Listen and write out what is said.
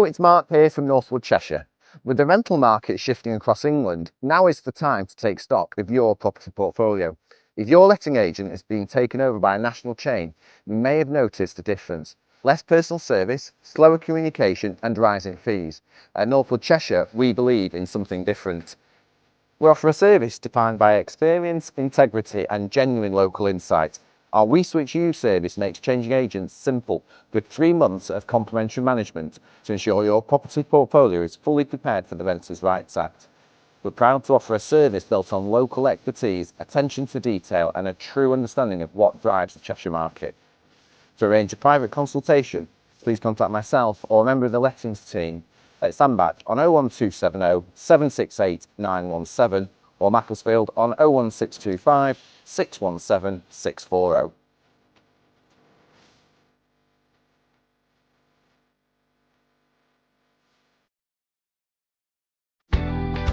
it's Mark here from Northwood Cheshire. With the rental market shifting across England, now is the time to take stock of your property portfolio. If your letting agent is being taken over by a national chain, you may have noticed a difference. Less personal service, slower communication and rising fees. At Northwood Cheshire, we believe in something different. We offer a service defined by experience, integrity and genuine local insight. Our We Switch You service makes changing agents simple, with 3 months of complimentary management to ensure your property portfolio is fully prepared for the Renters' Rights Act. We're proud to offer a service built on local expertise, attention to detail and a true understanding of what drives the Cheshire market. To arrange a private consultation, please contact myself or a member of the lettings team at Sandbach on 01270 768 917 or Macclesfield on 01625 617 640.